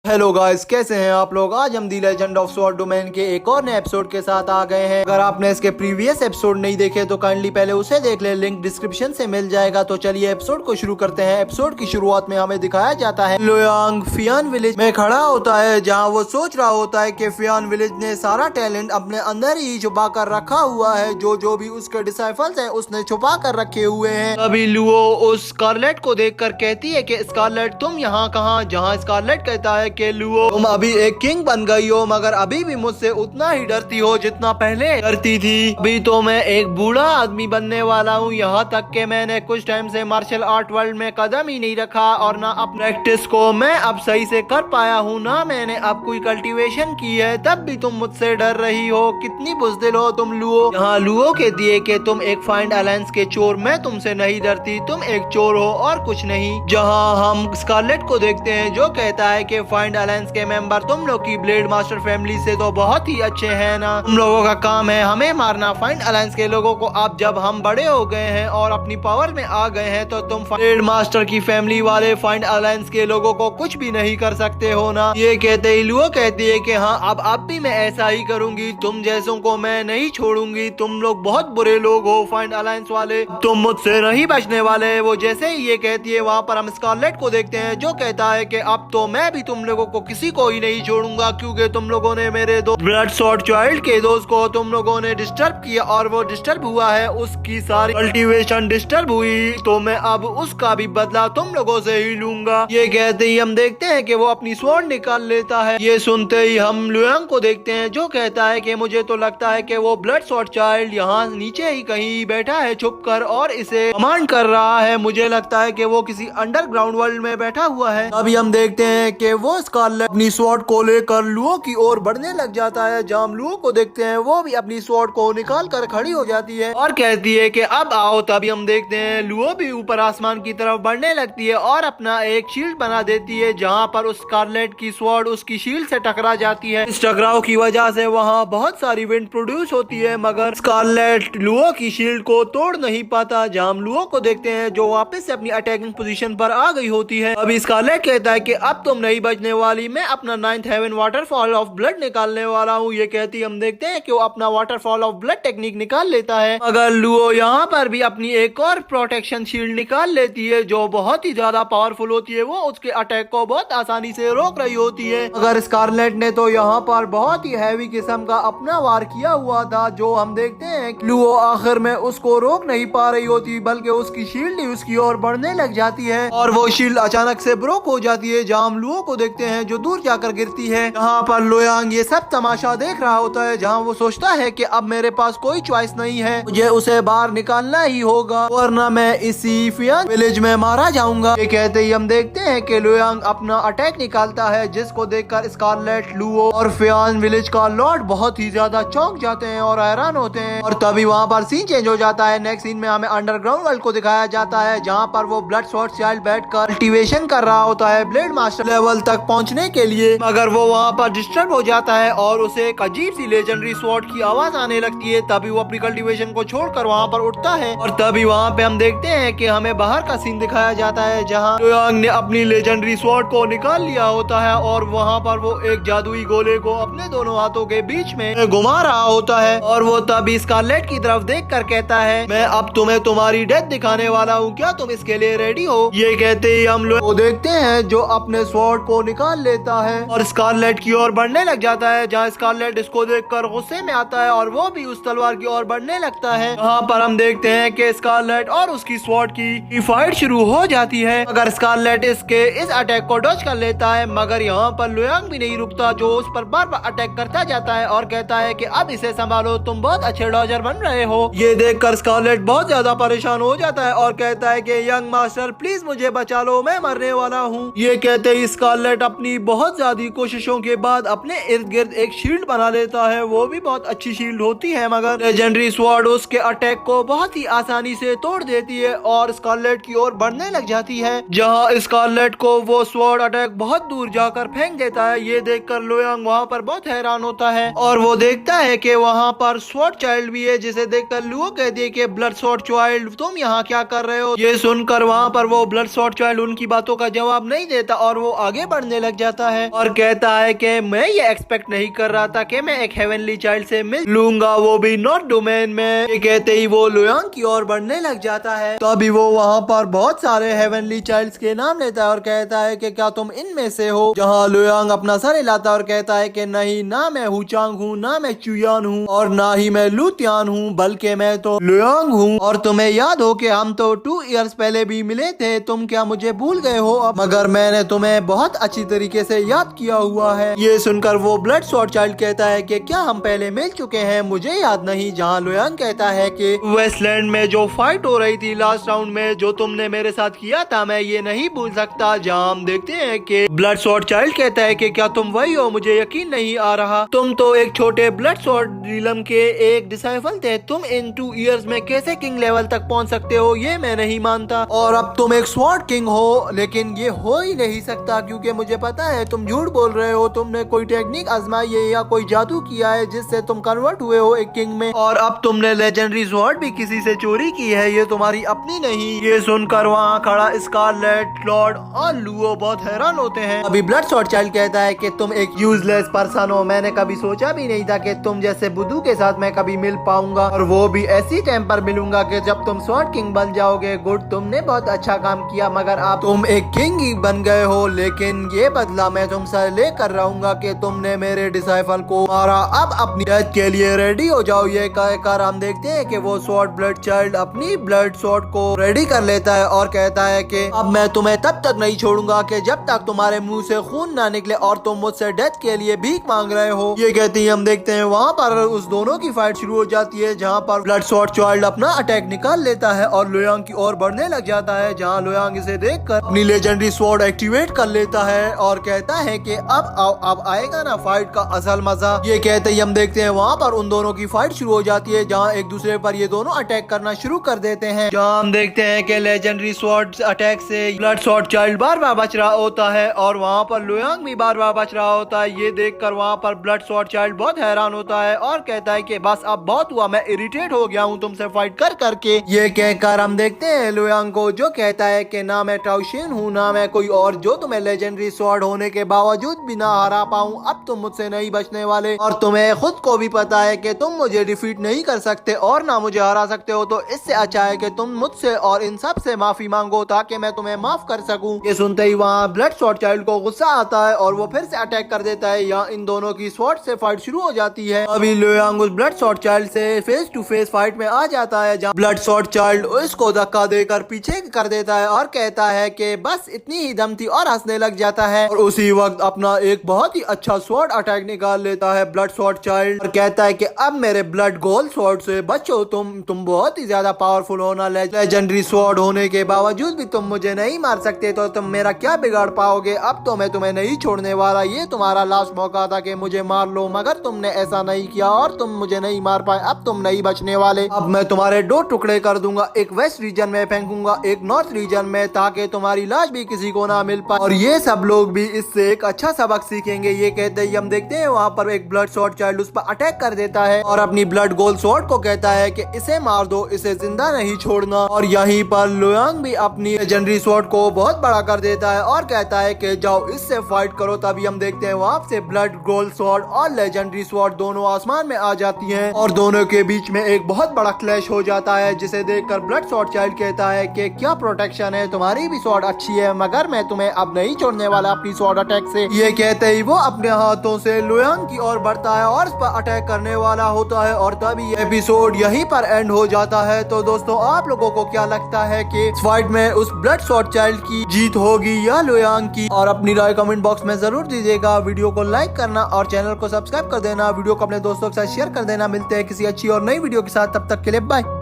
Hello guys, कैसे हैं आप लोग। आज हम दी लेजेंड ऑफ स्वॉर्ड डोमेन के एक और नए एपिसोड के साथ आ गए हैं। अगर आपने इसके प्रीवियस एपिसोड नहीं देखे तो काइंडली पहले उसे देख ले, लिंक डिस्क्रिप्शन से मिल जाएगा। तो चलिए एपिसोड को शुरू करते हैं। एपिसोड की शुरुआत में हमें दिखाया जाता है लोयांग फियान विलेज में खड़ा होता है, जहाँ वो सोच रहा होता है कि फियान विलेज ने सारा टैलेंट अपने अंदर ही छुपा कर रखा हुआ है। जो भी उसके डिसाइपल्स हैं उसने छुपा कर रखे हुए हैं। अभी लुओ उस स्कारलेट को देखकर कहती है कि स्कारलेट तुम यहाँ कहाँ। जहाँ स्कारलेट कहता है कि लुओ तुम अभी एक किंग बन गई हो, मगर अभी भी मुझसे उतना ही डरती हो जितना पहले डरती थी। अभी तो मैं एक बूढ़ा आदमी बनने वाला हूँ। यहाँ तक कि मैंने कुछ टाइम से मार्शल आर्ट वर्ल्ड में कदम ही नहीं रखा और ना अपने प्रैक्टिस को मैं अब सही से कर पाया हूँ, ना मैंने अब कोई कल्टीवेशन की है। तब भी तुम मुझसे डर रही हो। कितनी बुज़दिल हो तुम लुओ। यहाँ लुओ के दिए कि तुम एक फाइंड अलायंस के चोर, मैं तुमसे नहीं डरती, तुम एक चोर हो और कुछ नहीं। जहाँ हम स्कारलेट को देखते हैं जो कहता है कि फाइंड अलायंस के मेंबर तुम लोग की ब्लेड मास्टर फैमिली से तो बहुत ही अच्छे हैं ना। तुम लोगों का काम है हमें मारना। फाइंड अलायंस के लोगों को अब जब हम बड़े हो गए हैं और अपनी पावर में आ गए हैं तो तुम ब्लेड मास्टर की फैमिली वाले फाइंड अलायंस के लोगों को कुछ भी नहीं कर सकते हो ना। ये कहते ही लुओ कहती है कि हाँ अब भी मैं ऐसा ही करूंगी। तुम जैसों को मैं नहीं छोड़ूंगी। तुम लोग बहुत बुरे लोग हो फाइंड अलायंस वाले, तुम मुझसे नहीं बचने वाले। वो जैसे ही ये कहती है वहाँ पर हम स्कारलेट को देखते हैं जो कहता है कि अब तो मैं भी तुम लोगों को किसी को ही नहीं छोड़ूंगा, क्योंकि तुम लोगों ने मेरे दो ब्लड स्वॉर्ड चाइल्ड के दोस्त को तुम लोगों ने डिस्टर्ब किया और वो डिस्टर्ब हुआ है, उसकी सारी कल्टीवेशन डिस्टर्ब हुई, तो मैं अब उसका भी बदला तुम लोगों से ही लूंगा। ये कहते ही हम देखते हैं कि वो अपनी स्वॉर्ड निकाल लेता है। ये सुनते ही हम लुयांग को देखते हैं जो कहता है कि मुझे तो लगता है कि वो ब्लड स्वॉर्ड चाइल्ड यहाँ नीचे ही कहीं बैठा है छुप कर और इसे कमांड कर रहा है। मुझे लगता है कि वो किसी अंडरग्राउंड वर्ल्ड में बैठा हुआ है। अभी हम देखते हैं कि वो स्कारलेट अपनी स्वॉर्ड को लेकर लुओ की ओर बढ़ने लग जाता है। जहाँ हम लुओ को देखते हैं वो भी अपनी स्वॉर्ड को निकाल कर खड़ी हो जाती है और कहती है कि अब आओ। तभी हम देखते हैं लुओ भी ऊपर आसमान की तरफ बढ़ने लगती है और अपना एक शील्ड बना देती है, जहाँ पर उस स्कारलेट की स्वॉर्ड उसकी शील्ड से टकरा जाती है। इस टकराव की वजह से वहाँ बहुत सारी विंड प्रोड्यूस होती है, मगर स्कारलेट लुओ की शील्ड को तोड़ नहीं पाता। जहाँ हम लुओ को देखते हैं जो वापस से अपनी अटैकिंग पोजीशन पर आ गई होती है। अभी स्कारलेट कहता है कि अब तुम नहीं बचने वाली, मैं अपना 9th haven waterfall of blood निकालने वाला हूँ। ये कहती हम देखते हैं कि वो अपना वाटरफॉल ऑफ ब्लड टेक्निक निकाल लेता है, मगर लुओ यहाँ पर भी अपनी एक और प्रोटेक्शन शील्ड निकाल लेती है जो बहुत ही ज्यादा पावरफुल होती है। वो उसके अटैक को बहुत आसानी से रोक रही होती है, मगर स्कारलेट ने तो यहाँ पर बहुत ही हैवी किस्म का अपना वार किया हुआ था, जो हम देखते हैं लुओ आखिर में उसको रोक नहीं पा रही होती, बल्कि उसकी शील्ड ही उसकी ओर बढ़ने लग जाती है और वो शील्ड अचानक से ब्रोक हो जाती है। जहाँ हम लुओ को देखते हैं जो दूर जाकर गिरती है। यहाँ पर लोयांग ये सब तमाशा देख रहा होता है, जहाँ वो सोचता है कि अब मेरे पास कोई चॉइस नहीं है, मुझे उसे बाहर निकालना ही होगा वरना मैं इसी फियान विलेज में मारा जाऊंगा। ये कहते ही हम देखते हैं कि लोयांग अपना अटैक निकालता है, जिसको देखकर स्कारलेट, लुओ और फियान विलेज का लॉर्ड बहुत ही ज्यादा चौंक जाते हैं और हैरान होते हैं। और तभी वहाँ पर सीन चेंज हो जाता है। नेक्स्ट सीन में हमें अंडरग्राउंड वर्ल्ड को दिखाया जाता है, जहाँ पर वो ब्लड स्वॉर्ड चाइल्ड बैठकर कल्टीवेशन कर रहा होता है ब्लेड मास्टर लेवल तक पहुँचने के लिए, मगर वो वहाँ पर डिस्टर्ब हो जाता है और उसे एक अजीब सी लेजेंडरी स्वॉर्ड की आवाज आने लगती है। तभी वो अपनी कल्टीवेशन को छोड़कर वहाँ पर उठता है और तभी वहाँ पे हम देखते हैं कि हमें बाहर का सीन दिखाया जाता है, जहाँ लोयांग ने अपनी लेजेंडरी स्वॉर्ड को निकाल लिया होता है और वहाँ पर वो एक जादुई गोले को अपने दोनों हाथों के बीच में घुमा रहा होता है। और वो तभी स्कारलेट की तरफ देखकर कहता है मैं अब तुम्हें तुम्हारी डेथ दिखाने वाला हूँ, क्या तुम इसके लिए रेडी हो। ये कहते ही हम लोग देखते हैं जो अपने स्वॉर्ड को निकाल लेता है और स्कारलेट की ओर बढ़ने लग जाता है, जहाँ स्कारलेट इसको देखकर गुस्से में आता है और वो भी उस तलवार की ओर बढ़ने लगता है। यहाँ पर हम देखते हैं कि स्कारलेट और उसकी स्वॉर्ड की फाइट शुरू हो जाती है, मगर स्कारलेट इसके इस अटैक को डॉज कर लेता है, मगर यहाँ पर लोयांग भी नहीं रुकता, जो उस पर बार बार अटैक करता जाता है और कहता है कि अब इसे संभालो, तुम बहुत अच्छे डॉजर बन रहे हो। ये देखकर स्कारलेट बहुत ज्यादा परेशान हो जाता है और कहता है कि यंग मास्टर प्लीज मुझे बचा लो, मैं मरने वाला हूँ। ये कहते ही स्कारलेट अपनी बहुत ज्यादा कोशिशों के बाद अपने इर्द गिर्द एक शील्ड बना लेता है। वो भी बहुत अच्छी शील्ड होती है, मगर लेजेंडरी स्वॉर्ड उसके अटैक को बहुत ही आसानी से तोड़ देती है और स्कारलेट की ओर बढ़ने लग जाती है, जहाँ स्कारलेट को वो स्वॉर्ड अटैक बहुत दूर जाकर फेंक देता है। ये देखकर लोयांग वहाँ पर बहुत हैरान होता है और वो देखता है कि वहाँ पर स्वॉर्ड चाइल्ड भी है, जिसे देखकर लुओ कहती है कि ब्लड स्वॉर्ड चाइल्ड तुम यहाँ क्या कर रहे हो। ये सुनकर वहाँ पर वो ब्लड स्वॉर्ड चाइल्ड उनकी बातों का जवाब नहीं देता और वो आगे बढ़ने करने लग जाता है और कहता है कि मैं ये एक्सपेक्ट नहीं कर रहा था कि मैं एक हेवनली चाइल्ड से मिल लूंगा, वो भी नॉट डोमेन में। ये कहते ही वो लुयांग की ओर बढ़ने लग जाता है। तो अभी वो वहाँ पर बहुत सारे हेवनली चाइल्ड्स के नाम लेता है और कहता है कि क्या तुम इनमें से हो, जहाँ लुयांग अपना सर हिलाता है और कहता है कि नहीं, ना मैं हुचांग हूँ, ना मैं चुयान हूँ और ना ही मैं लुतियान हूँ, बल्कि मैं तो लुयांग हूँ। और तुम्हें याद हो कि हम तो 2 इयर्स पहले भी मिले थे, तुम क्या मुझे भूल गए हो? मगर मैंने तुम्हें बहुत अच्छी तरीके से याद किया हुआ है। ये सुनकर वो ब्लड स्वॉर्ड चाइल्ड कहता है कि क्या हम पहले मिल चुके हैं, मुझे याद नहीं। जहाँ लुयांग कहता है कि वेस्टलैंड में जो फाइट हो रही थी लास्ट राउंड में, जो तुमने मेरे साथ किया था, मैं ये नहीं भूल सकता। जहाँ हम देखते हैं कि ब्लड स्वॉर्ड चाइल्ड कहता है कि क्या तुम वही हो, मुझे यकीन नहीं आ रहा। तुम तो एक छोटे ब्लड स्वॉर्ड रीलम के एक डिसाइपल थे, तुम इन 2 इयर्स में कैसे किंग लेवल तक पहुंच सकते हो, ये मैं नहीं मानता। और अब तुम एक स्वॉर्ड किंग हो, लेकिन ये हो ही नहीं सकता क्योंकि मुझे पता है तुम झूठ बोल रहे हो। तुमने कोई टेक्निक आजमाई है या कोई जादू किया है जिससे तुम कन्वर्ट हुए हो एक किंग में, और अब तुमने लेजेंडरी स्वॉर्ड भी किसी से चोरी की है, ये तुम्हारी अपनी नहीं। ये सुनकर वहाँ खड़ा स्कारलेट, लॉर्ड और लुओ बहुत हैरान होते हैं। अभी ब्लड स्वॉर्ड चाइल्ड कहता है कि तुम एक यूजलेस पर्सन हो, मैंने कभी सोचा भी नहीं था कि तुम जैसे बुद्धू के साथ मैं कभी मिल पाऊंगा, और वो भी ऐसी टाइम पर मिलूंगा कि जब तुम स्वॉर्ड किंग बन जाओगे। गुड, तुमने बहुत अच्छा काम किया, मगर अब तुम एक किंग ही बन गए हो, लेकिन ये बदला मैं तुमसे लेकर रहूंगा कि तुमने मेरे डिसाइपल को मारा। अब अपनी डेथ के लिए रेडी हो जाओ। ये कहकर हम देखते हैं कि वो स्वॉर्ड ब्लड चाइल्ड अपनी ब्लड स्वॉर्ड को रेडी कर लेता है और कहता है कि अब मैं तुम्हें तब तक नहीं छोड़ूंगा कि जब तक तुम्हारे मुंह से खून ना निकले और तुम मुझसे डेथ के लिए भीख मांग रहे हो। ये कहती है हम देखते हैं वहाँ पर उस दोनों की फाइट शुरू हो जाती है, जहाँ पर ब्लड स्वॉर्ड चाइल्ड अपना अटैक निकाल लेता है और लुयांग की ओर बढ़ने लग जाता है। जहाँ लुयांग इसे देखकर अपनी लेजेंडरी स्वॉर्ड एक्टिवेट कर लेता है और कहता है कि अब आओ, अब आएगा ना फाइट का असल मजा। ये कहते ही हम देखते हैं वहाँ पर उन दोनों की फाइट शुरू हो जाती है, जहाँ एक दूसरे पर ये दोनों अटैक करना शुरू कर देते हैं। जहाँ हम देखते हैं कि लेजेंडरी स्वॉर्ड अटैक से ब्लड स्वॉर्ड चाइल्ड बार बार बच रहा होता है और वहाँ पर लुयांग भी बार बार बच रहा होता है। ये देखकर वहाँ पर ब्लड स्वॉर्ड चाइल्ड बहुत हैरान होता है और कहता है कि बस अब बहुत हुआ, मैं इरिटेट हो गया हूँ तुमसे फाइट कर करके। ये कहकर हम देखते हैं लुयांग को, जो कहता है कि ना मैं टाओशिन हूँ ना मैं कोई और, जो तुम्हें लेजेंडरी स्वॉर्ड होने के बावजूद भी ना हरा पाऊँ। अब तुम मुझसे नहीं बचने वाले और तुम्हें खुद को भी पता है कि तुम मुझे डिफीट नहीं कर सकते और ना मुझे हरा सकते हो, तो इससे अच्छा है कि तुम मुझसे और इन सब से माफी मांगो ताकि मैं तुम्हें माफ कर सकूं। ये सुनते ही वहाँ ब्लड स्वॉर्ड चाइल्ड को गुस्सा आता है और वो फिर से अटैक कर देता है। यहाँ इन दोनों की स्वॉर्ड से फाइट शुरू हो जाती है। अभी लुयांग उस ब्लड स्वॉर्ड चाइल्ड से फेस टू फेस फाइट में आ जाता है, जहाँ ब्लड स्वॉर्ड चाइल्ड उसको धक्का देकर पीछे कर देता है और कहता है कि बस इतनी ही दम थी, और हंसने लग जाता है। और उसी वक्त अपना एक बहुत ही अच्छा स्वॉर्ड अटैक निकाल लेता है ब्लड स्वॉर्ड चाइल्ड और कहता है कि अब मेरे ब्लड गोल्ड स्वॉर्ड से बचो, तुम बहुत ही ज्यादा पावरफुल होना, लेजेंडरी स्वॉर्ड होने के बावजूद भी तुम मुझे नहीं मार सकते, तो तुम मेरा क्या बिगाड़ पाओगे? अब तो मैं तुम्हें नहीं छोड़ने वाला, ये तुम्हारा लास्ट मौका था कि मुझे मार लो, मगर तुमने ऐसा नहीं किया और तुम मुझे नहीं मार पाए। अब तुम नहीं बचने वाले। अब मैं तुम्हारे 2 टुकड़े कर दूंगा, एक वेस्ट रीजन में फेंकूंगा, एक नॉर्थ रीजन में, ताकि तुम्हारी लाश भी किसी को ना मिल पाए और ये सब लोग भी इससे एक अच्छा सबक सीखेंगे। ये कहते ही हम देखते हैं वहाँ पर एक ब्लड स्वॉर्ड चाइल्ड उस पर अटैक कर देता है और अपनी ब्लड गोल्ड स्वॉर्ड को कहता है कि इसे मार दो, इसे जिंदा नहीं छोड़ना। और यहीं पर लुयांग भी अपनी लेजेंडरी स्वॉर्ड को बहुत बड़ा कर देता है और कहता है कि जाओ इससे फाइट करो। तभी हम देखते हैं वहाँ से ब्लड गोल्ड स्वॉर्ड और लेजेंडरी स्वॉर्ड दोनों आसमान में आ जाती हैं और दोनों के बीच में एक बहुत बड़ा क्लैश हो जाता है, जिसे देखकर ब्लड स्वॉर्ड चाइल्ड कहता है कि क्या प्रोटेक्शन है, तुम्हारी भी स्वॉर्ड अच्छी है, मगर मैं तुम्हें अब नहीं छोड़ने वाला अपनी स्वॉर्ड अटैक से। ये कहते ही वो अपने हाथों से लुयांग की ओर बढ़ता है और उस पर अटैक करने वाला होता है और तभी एपिसोड यहीं पर एंड हो जाता है। तो दोस्तों, आप लोगों को क्या लगता है कि इस फाइट में उस ब्लड स्वॉर्ड चाइल्ड की जीत होगी या लुयांग की? और अपनी राय कमेंट बॉक्स में जरूर दीजिएगा। वीडियो को लाइक करना और चैनल को सब्सक्राइब कर देना, वीडियो को अपने दोस्तों के साथ शेयर कर देना। मिलते हैं किसी अच्छी और नई वीडियो के साथ, तब तक के लिए बाय।